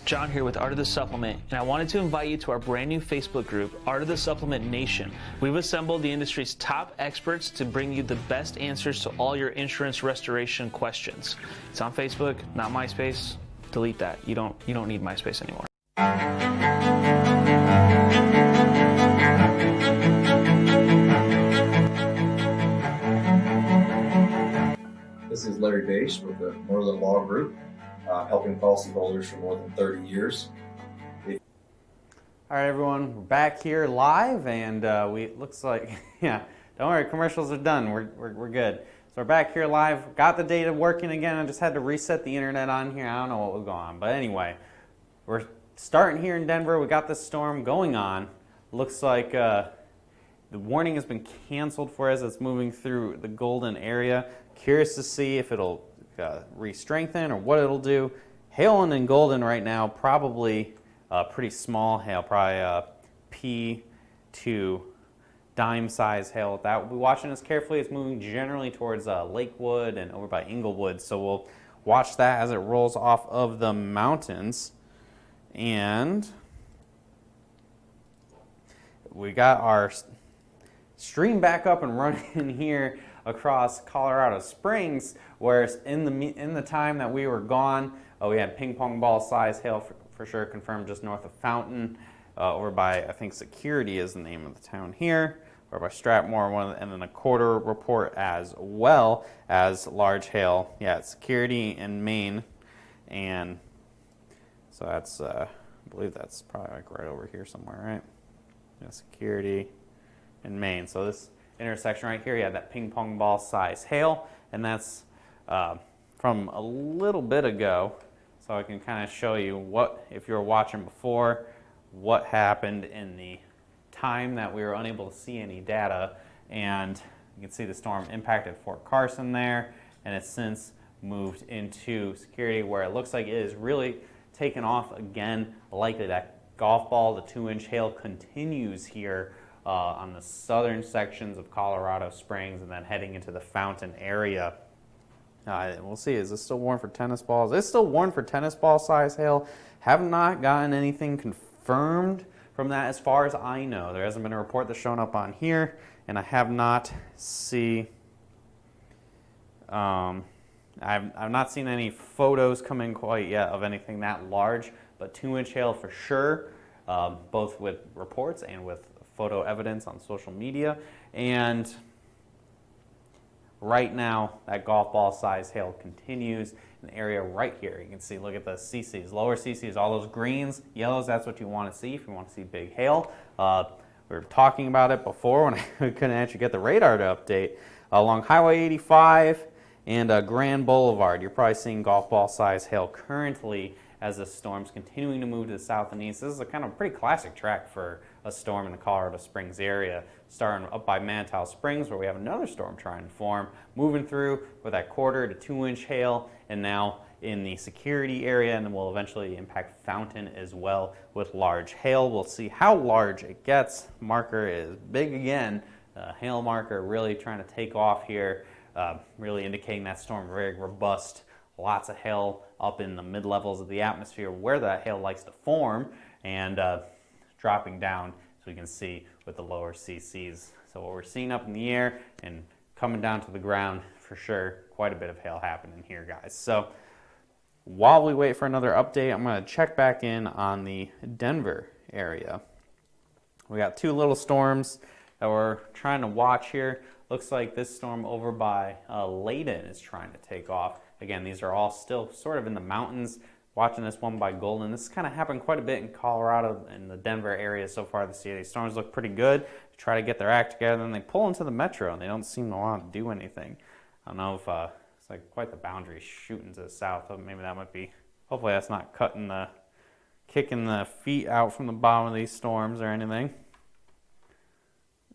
John here with Art of the Supplement, and I wanted to invite you to our brand new Facebook group, Art of the Supplement Nation. We've assembled the industry's top experts to bring you the best answers to all your insurance restoration questions. It's on Facebook, not MySpace. Delete that. You don't need MySpace anymore. This is Larry Bache with the Moreland Law Group, helping policyholders for more than 30 years. All right, everyone, we're back here live, and looks like, yeah, don't worry, commercials are done. We're good. So we're back here live. Got the data working again. I just had to reset the internet on here. I don't know what was going on, but anyway, we're starting here in Denver. We got this storm going on. Looks like the warning has been canceled for us. It's moving through the Golden area. Curious to see if it'll re-strengthen or what it'll do. Hailing in Golden right now, probably pretty small hail, probably P2 dime size hail. That we'll be watching this carefully. It's moving generally towards Lakewood and over by Inglewood, so we'll watch that as it rolls off of the mountains. And we got our stream back up and running here across Colorado Springs, where in the time that we were gone, we had ping pong ball size hail for sure confirmed just north of Fountain, over by, I think Security is the name of the town here, or by Strathmore, and then a quarter report as well as large hail, yeah, at Security in Maine, and so that's, I believe that's probably like right over here somewhere, right? Yeah, Security in Maine. So this intersection right here, yeah, that ping pong ball size hail, and that's from a little bit ago. So I can kind of show you what, if you were watching before, what happened in the time that we were unable to see any data. And you can see the storm impacted Fort Carson there, and it's since moved into Security, where it looks like it is really taken off again. Likely that golf ball, the 2-inch hail continues here on the southern sections of Colorado Springs, and then heading into the Fountain area. We'll see, is this still warned for tennis balls? It's still warned for tennis ball size hail. Have not gotten anything confirmed from that as far as I know. There hasn't been a report that's shown up on here, and I have not I've not seen any photos come in quite yet of anything that large, but 2-inch hail for sure, both with reports and with photo evidence on social media. And right now, that golf ball size hail continues in the area right here. You can see, look at the CCs, lower CCs, all those greens, yellows, that's what you want to see if you want to see big hail. We were talking about it before when I couldn't actually get the radar to update. Along Highway 85 and Grand Boulevard, you're probably seeing golf ball size hail currently as the storm's continuing to move to the south and east. This is a kind of pretty classic track for a storm in the Colorado Springs area, starting up by Manitow Springs, where we have another storm trying to form, moving through with that 1/4 to 2-inch hail, and now in the Security area, and then will eventually impact Fountain as well with large hail. We'll see how large it gets. Marker is big again. Hail marker really trying to take off here, really indicating that storm very robust. Lots of hail up in the mid-levels of the atmosphere where that hail likes to form, and dropping down, so we can see with the lower CCs. So what we're seeing up in the air and coming down to the ground, for sure, quite a bit of hail happening here, guys. So while we wait for another update, I'm going to check back in on the Denver area. We got two little storms that we're trying to watch here. Looks like this storm over by Layden is trying to take off. Again, these are all still sort of in the mountains. Watching this one by Golden. This has kind of happened quite a bit in Colorado and the Denver area so far this year. These storms look pretty good. They try to get their act together, and they pull into the metro, and they don't seem to want to do anything. I don't know if it's like quite the boundary shooting to the south. Maybe that might be. Hopefully that's not kicking the feet out from the bottom of these storms or anything.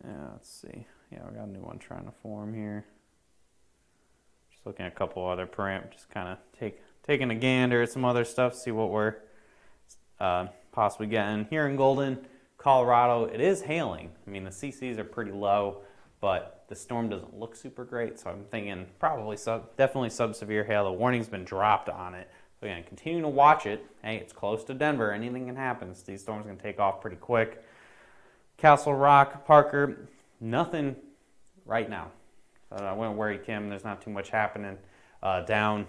Yeah, let's see. Yeah, we got a new one trying to form here. Just looking at a couple other parameters, just kind of taking a gander at some other stuff, see what we're possibly getting. Here in Golden, Colorado, it is hailing. I mean, the CCs are pretty low, but the storm doesn't look super great, so I'm thinking probably definitely sub-severe hail. The warning's been dropped on it. So again, continue to watch it. Hey, it's close to Denver. Anything can happen. So these storms are going to take off pretty quick. Castle Rock, Parker, nothing right now. I wouldn't worry, Kim. There's not too much happening down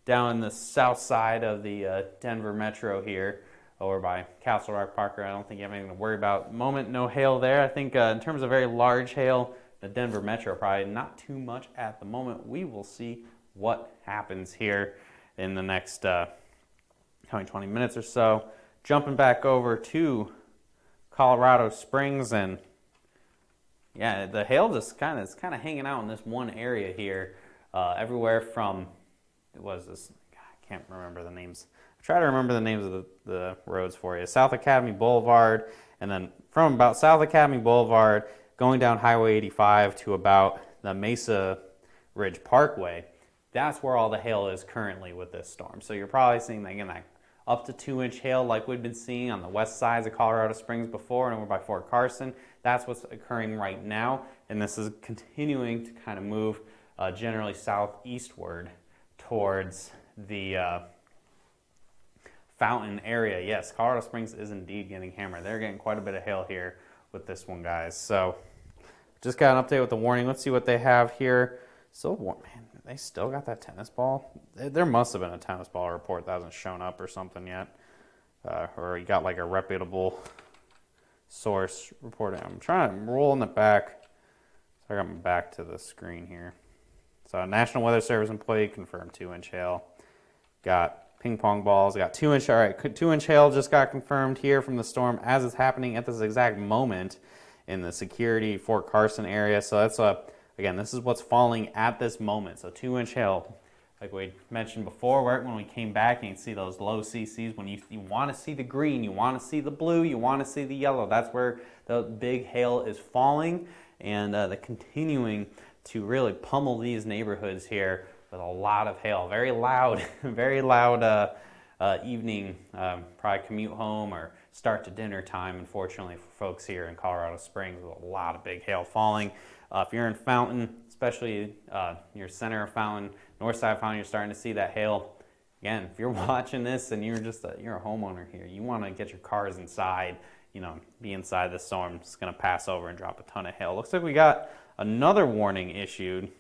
in the south side of the Denver metro here, over by Castle Rock, Parker. I don't think you have anything to worry about. Moment, no hail there. I think in terms of very large hail, the Denver metro probably not too much at the moment. We will see what happens here in the next 20 minutes or so. Jumping back over to Colorado Springs, and yeah, the hail just kind of hanging out in this one area here, everywhere from I can't remember the names. Try to remember the names of the roads for you. South Academy Boulevard, and then from about South Academy Boulevard going down Highway 85 to about the Mesa Ridge Parkway. That's where all the hail is currently with this storm. So you're probably seeing, again, that up to 2-inch hail like we've been seeing on the west sides of Colorado Springs before and over by Fort Carson. That's what's occurring right now, and this is continuing to kind of move generally southeastward towards the Fountain area. Yes, Colorado Springs is indeed getting hammered. They're getting quite a bit of hail here with this one, guys. So just got an update with the warning. Let's see what they have here. So, man, they still got that tennis ball. There must have been a tennis ball report that hasn't shown up or something yet. Or you got like a reputable source reporting. I'm rolling it back. So I got my back to the screen here. So National Weather Service employee confirmed 2-inch hail. Got ping pong balls. Got 2-inch. All right, 2-inch hail just got confirmed here from the storm as it's happening at this exact moment in the Security Fort Carson area. So that's again, this is what's falling at this moment. So 2-inch hail, like we mentioned before, right when we came back, and you can see those low CCs. When you want to see the green, you want to see the blue, you want to see the yellow. That's where the big hail is falling, and the continuing to really pummel these neighborhoods here with a lot of hail. Very loud, very loud evening, probably commute home or start to dinner time, unfortunately, for folks here in Colorado Springs, with a lot of big hail falling. If you're in Fountain, especially your center of Fountain, north side of Fountain, you're starting to see that hail. Again, if you're watching this and you're a homeowner here, you want to get your cars inside, be inside the storm. It's going to pass over and drop a ton of hail. Looks like we got another warning issued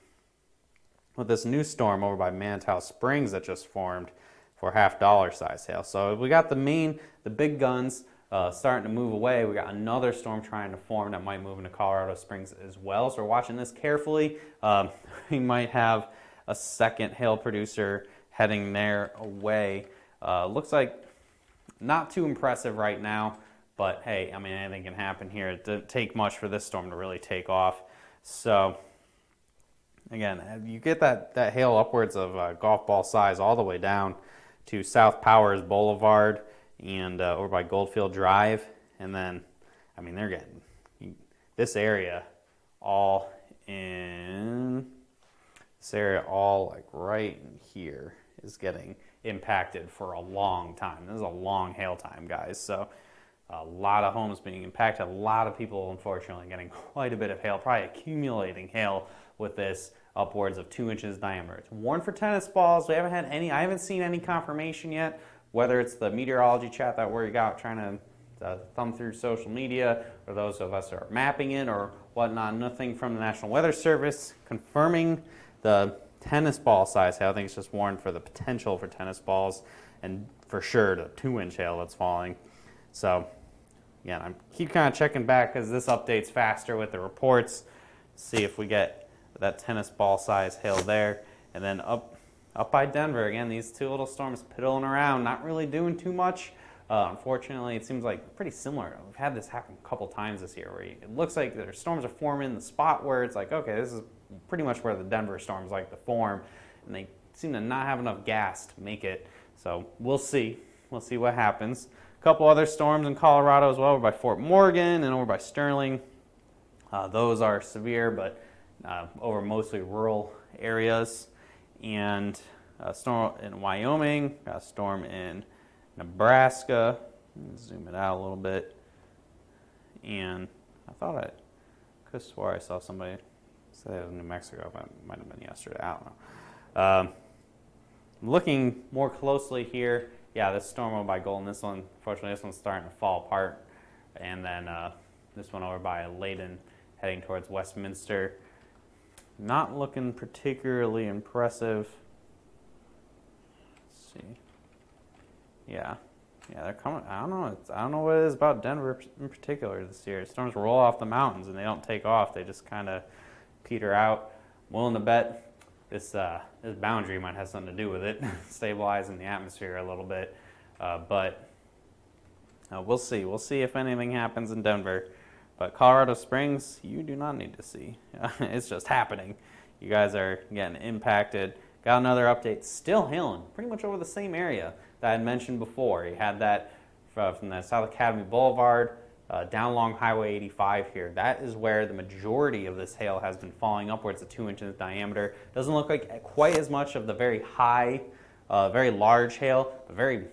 with this new storm over by Manitow Springs that just formed for $half size hail. So we got the big guns starting to move away. We got another storm trying to form that might move into Colorado Springs as well. So we're watching this carefully. We might have a second hail producer heading their way. Looks like not too impressive right now, but hey, I mean, anything can happen here. It didn't take much for this storm to really take off. So again, you get that hail upwards of golf ball size all the way down to South Powers Boulevard and over by Goldfield Drive. And then, I mean, they're getting this area all like right in here is getting impacted for a long time. This is a long hail time, guys. So a lot of homes being impacted. A lot of people, unfortunately, getting quite a bit of hail, probably accumulating hail with this upwards of 2 inches diameter. It's warned for tennis balls. I haven't seen any confirmation yet, whether it's the meteorology chat that we got trying to thumb through social media, or those of us who are mapping it or whatnot. Nothing from the National Weather Service confirming the tennis ball size hail. I think it's just warned for the potential for tennis balls and for sure the 2-inch hail that's falling. So again, I keep kind of checking back because this updates faster with the reports. See if we get that tennis ball size hail there. And then up by Denver, again, these two little storms piddling around, not really doing too much. Unfortunately, it seems like pretty similar. We've had this happen a couple times this year where it looks like their storms are forming in the spot where it's like, okay, this is pretty much where the Denver storms like to form, and they seem to not have enough gas to make it. So we'll see. We'll see what happens. A couple other storms in Colorado as well, over by Fort Morgan and over by Sterling. Those are severe, but over mostly rural areas. And a storm in Wyoming, a storm in Nebraska. Zoom it out a little bit. And I thought I could have swore I saw somebody say it was New Mexico, but it might have been yesterday. I don't know. Looking more closely here, yeah, this storm over by Golden, this one, unfortunately, this one's starting to fall apart. And then this one over by Layden, heading towards Westminster. Not looking particularly impressive. Let's see. Yeah, they're coming. I don't know what it is about Denver in particular this year. Storms roll off the mountains and they don't take off. They just kind of peter out. I'm willing to bet this boundary might have something to do with it, stabilizing the atmosphere a little bit. But we'll see. We'll see if anything happens in Denver. But Colorado Springs, you do not need to see. It's just happening. You guys are getting impacted. Got another update, still hailing, pretty much over the same area that I had mentioned before. You had that from the South Academy Boulevard down along Highway 85 here. That is where the majority of this hail has been falling, upwards of 2 inches in diameter. Doesn't look like quite as much of the very high, very large hail, but very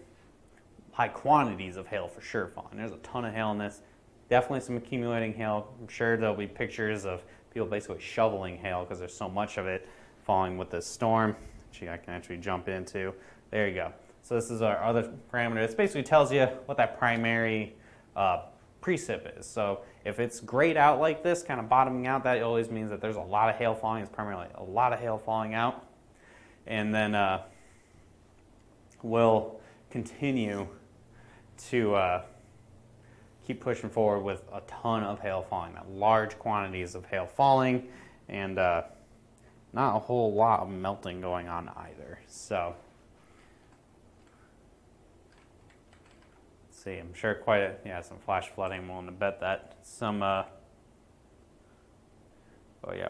high quantities of hail for sure falling. There's a ton of hail in this. Definitely some accumulating hail. I'm sure there'll be pictures of people basically shoveling hail because there's so much of it falling with this storm, which I can actually jump into. There you go. So this is our other parameter. This basically tells you what that primary precip is. So if it's grayed out like this, kind of bottoming out, that always means that there's a lot of hail falling. It's primarily a lot of hail falling out. And then we'll continue to keep pushing forward with a ton of hail falling, large quantities of hail falling, and not a whole lot of melting going on either. So let's see, I'm sure some flash flooding. I'm willing to bet that some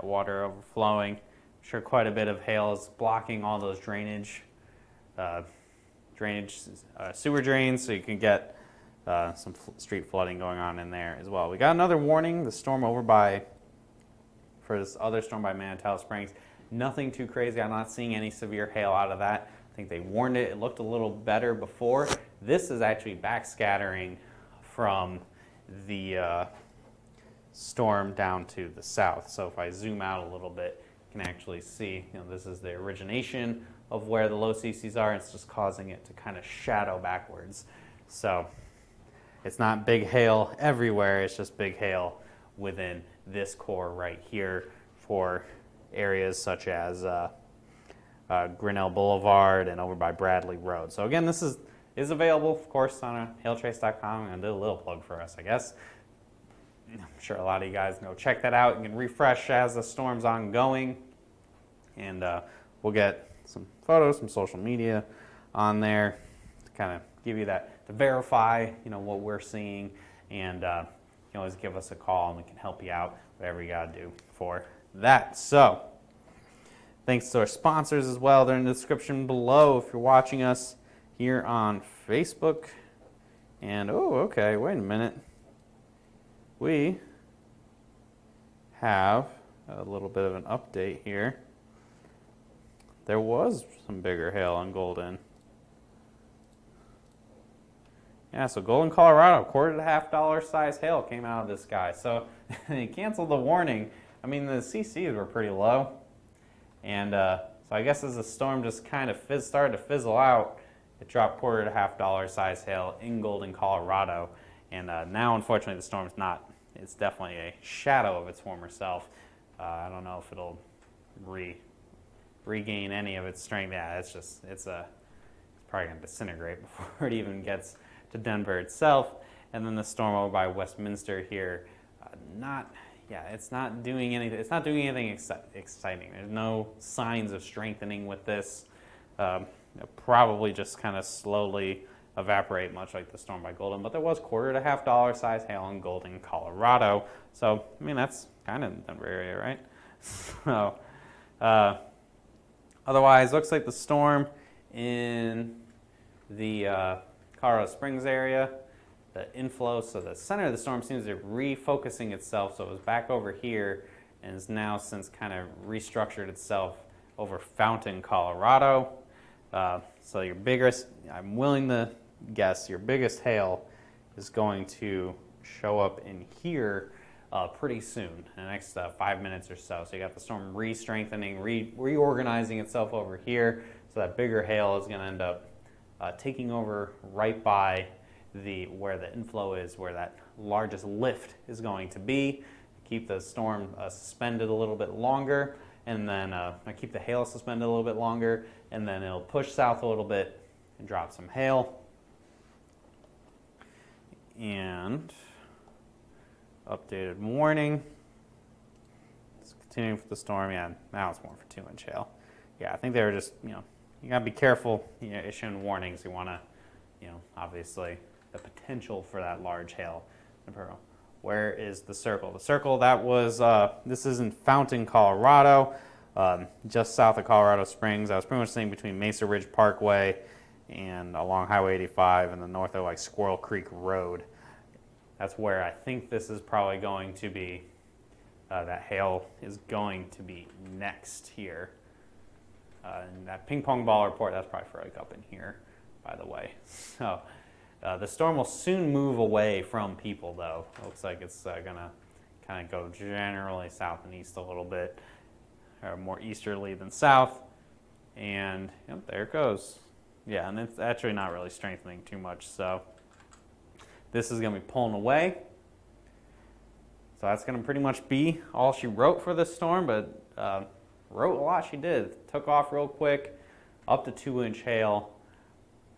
water overflowing. I'm sure quite a bit of hail is blocking all those sewer drains, so you can get some street flooding going on in there as well. We got another warning, the storm for this other storm by Manitou Springs. Nothing too crazy. I'm not seeing any severe hail out of that. I think they warned it. It looked a little better before. This is actually backscattering from the storm down to the south. So if I zoom out a little bit, you can actually see, this is the origination of where the low CCs are. It's just causing it to kind of shadow backwards. So it's not big hail everywhere. It's just big hail within this core right here for areas such as Grinnell Boulevard and over by Bradley Road. So again, this is available, of course, on hailtrace.com. I'm going to do a little plug for us, I guess. I'm sure a lot of you guys go check that out. You can refresh as the storm's ongoing. And we'll get some photos, some social media on there to kind of give you that, to verify, what we're seeing. And you can always give us a call and we can help you out, whatever you got to do for that. So thanks to our sponsors as well. They're in the description below if you're watching us here on Facebook. And, okay, wait a minute. We have a little bit of an update here. There was some bigger hail on Golden. Yeah, so Golden, Colorado, $1.25 size hail came out of this guy. So they canceled the warning. I mean, the CCs were pretty low. And so I guess as the storm just kind of started to fizzle out, it dropped $1.25 size hail in Golden, Colorado. And now, unfortunately, the storm's not. It's definitely a shadow of its former self. I don't know if it'll regain any of its strength. Yeah, it's probably going to disintegrate before it even gets to Denver itself. And then the storm over by Westminster here, it's not doing anything. It's not doing anything exciting. There's no signs of strengthening with this. It'll probably just kind of slowly evaporate, much like the storm by Golden. But there was $1.25 to $1 size hail in Golden, Colorado. So I mean, that's kind of the Denver area, right? So otherwise, looks like the storm in the Colorado Springs area, the inflow, so the center of the storm seems to be refocusing itself. So it was back over here and has now since kind of restructured itself over Fountain, Colorado. So your biggest, I'm willing to guess, your biggest hail is going to show up in here pretty soon, in the next 5 minutes or so. So you got the storm re-strengthening, reorganizing itself over here. So that bigger hail is going to end up taking over right by where the inflow is, where that largest lift is going to be. Keep the storm suspended a little bit longer, and then keep the hail suspended a little bit longer, and then it'll push south a little bit and drop some hail. And updated warning. It's continuing for the storm. Yeah, now it's more for 2-inch hail. Yeah, I think they were just, you gotta be careful, issuing warnings. You want to, obviously the potential for that large hail. Where is the circle? The circle that was, this is in Fountain, Colorado, just south of Colorado Springs. I was pretty much sitting between Mesa Ridge Parkway and along Highway 85 and the north of Squirrel Creek Road. That's where I think this is probably going to be, that hail is going to be next here. And that ping pong ball report, that's probably for up in here, by the way. So the storm will soon move away from people, though. It looks like it's going to kind of go generally south and east a little bit, or more easterly than south. And there it goes. Yeah, and it's actually not really strengthening too much. So this is going to be pulling away. So that's going to pretty much be all she wrote for this storm, but wrote a lot she did. Took off real quick, up to 2-inch hail,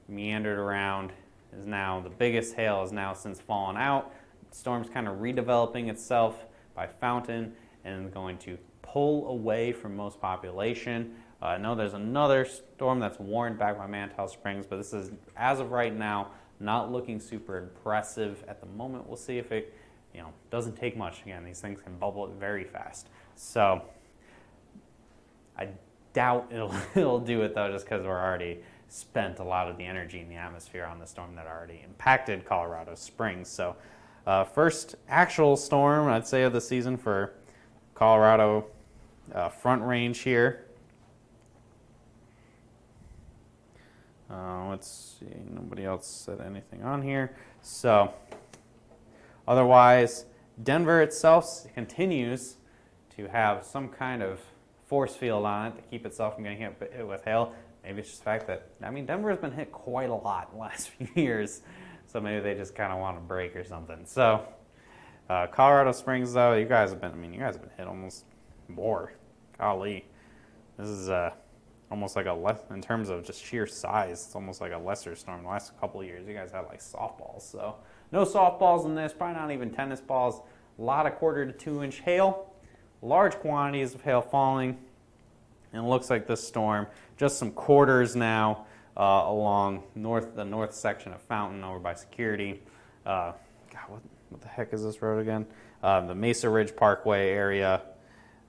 meandered around, is now the biggest hail has now since fallen out. The storm's kind of redeveloping itself by Fountain and going to pull away from most population. I know there's another storm that's warned back by Mantell Springs, but this is, as of right now, not looking super impressive at the moment. We'll see if it, doesn't take much. Again, these things can bubble very fast. So I doubt it'll do it, though, just because we're already spent a lot of the energy in the atmosphere on the storm that already impacted Colorado Springs. So first actual storm, I'd say, of the season for Colorado Front Range here. Let's see, nobody else said anything on here. So otherwise, Denver itself continues to have some kind of force field on it to keep itself from getting hit with hail. Maybe it's just the fact that, Denver has been hit quite a lot in the last few years, so maybe they just kind of want a break or something. So Colorado Springs, though, you guys have been hit almost more. Golly, this is almost like in terms of just sheer size, it's almost like a lesser storm. The last couple of years, you guys had like softballs. So no softballs in this, probably not even tennis balls. A lot of 1/4 to 2-inch hail, large quantities of hail falling, and it looks like this storm, just some quarters now along the north section of Fountain over by Security. God, what the heck is this road again? The Mesa Ridge Parkway area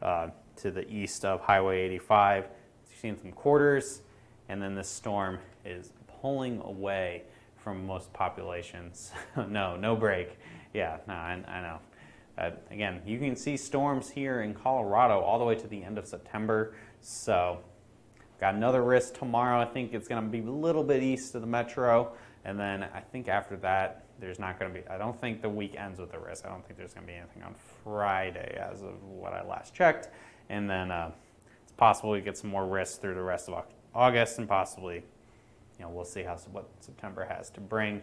to the east of Highway 85. You've seen some quarters, and then this storm is pulling away from most populations. No break. Yeah, no, I know. Again, you can see storms here in Colorado all the way to the end of September. So got another risk tomorrow. I think it's going to be a little bit east of the metro. And then I think after that, there's not going to be, I don't think the week ends with a risk. I don't think there's going to be anything on Friday as of what I last checked. And then it's possible we get some more risk through the rest of August, and possibly, we'll see what September has to bring.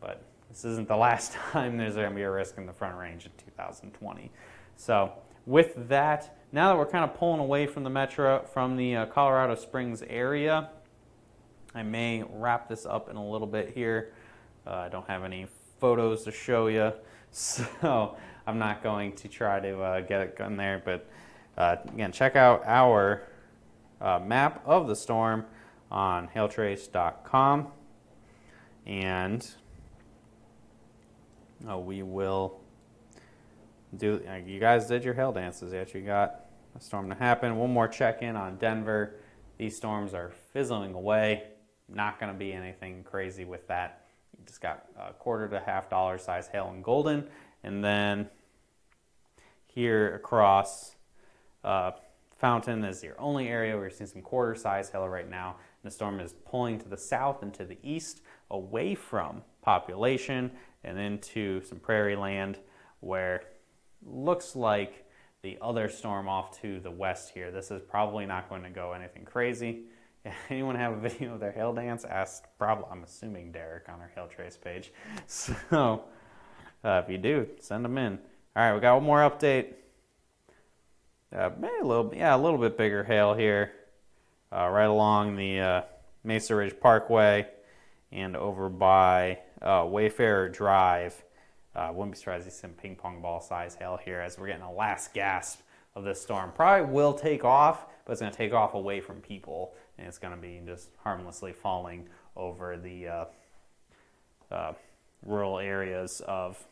But this isn't the last time there's going to be a risk in the Front Range in 2020. So with that, now that we're kind of pulling away from the metro, from the Colorado Springs area, I may wrap this up in a little bit here. I don't have any photos to show you, so I'm not going to try to get it in there. But again, check out our map of the storm on hailtrace.com, and we will do. You guys did your hail dances yet? You got a storm to happen. One more check-in on Denver. These storms are fizzling away. Not going to be anything crazy with that. You just got $1/4 to $1/2 size hail in Golden, and then here across Fountain is your only area where you're seeing some 1/4 size hail right now. And the storm is pulling to the south and to the east, away from population and into some prairie land, where looks like the other storm off to the west here. This is probably not going to go anything crazy. Anyone have a video of their hail dance? I'm assuming Derek on our Hail Trace page. So if you do, send them in. All right, we got one more update. Maybe a little bit bigger hail here, right along the Mesa Ridge Parkway and over by Wayfarer Drive. Wouldn't be surprised to see some ping pong ball size hail here as we're getting a last gasp of this storm. Probably will take off, but it's going to take off away from people, and it's going to be just harmlessly falling over the rural areas of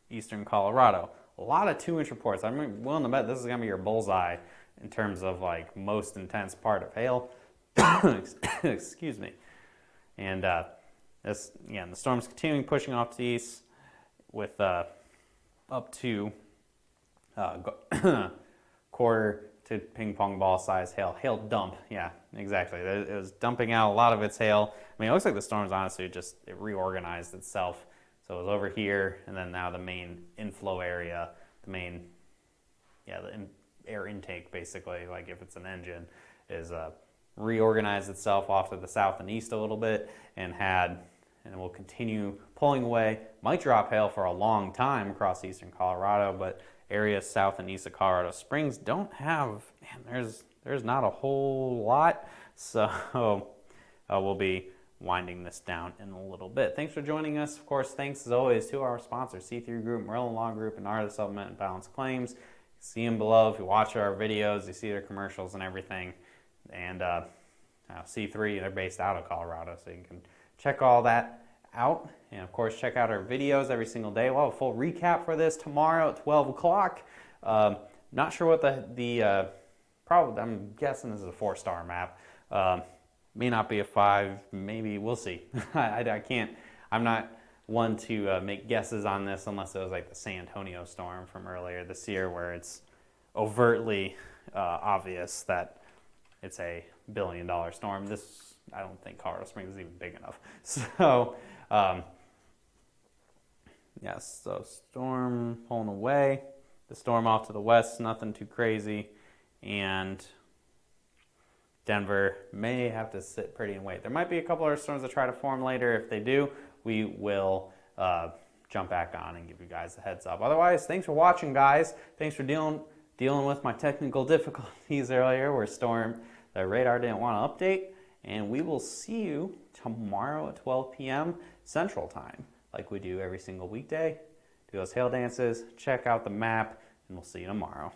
eastern Colorado. A lot of 2-inch reports. I'm willing to bet this is going to be your bullseye in terms of like most intense part of hail. Excuse me. And the storm's continuing pushing off to the east with up to 1/4 to ping pong ball size hail. Hail dump. Yeah, exactly. It was dumping out a lot of its hail. I mean, it looks like the storm's honestly it reorganized itself. So it was over here, and then now the main inflow area, the air intake, basically, like if it's an engine, is reorganized itself off to the south and east a little bit, and will continue pulling away. Might drop hail for a long time across eastern Colorado, but areas south and east of Colorado Springs don't have, there's not a whole lot. So we'll be winding this down in a little bit. Thanks for joining us. Of course, thanks as always to our sponsors, C3 Group, Merlin Law Group, and Art of the Supplement and Balance Claims. See them below. If you watch our videos, you see their commercials and everything. And C3, they're based out of Colorado, so you can check all that out. And of course, check out our videos every single day. We'll have a full recap for this tomorrow at 12 o'clock. Not sure what probably, I'm guessing this is a 4-star map. May not be a 5, maybe, we'll see. I can't, I'm not one to make guesses on this unless it was like the San Antonio storm from earlier this year, where it's overtly obvious that it's a billion-dollar storm. This, I don't think Colorado Springs is even big enough. So, yes, so storm pulling away. The storm off to the west, nothing too crazy. And Denver may have to sit pretty and wait. There might be a couple other storms that try to form later. If they do, we will jump back on and give you guys a heads up. Otherwise, thanks for watching, guys. Thanks for dealing with my technical difficulties earlier where the radar didn't want to update. And we will see you tomorrow at 12 p.m. Central Time, like we do every single weekday. Do those hail dances, check out the map, and we'll see you tomorrow.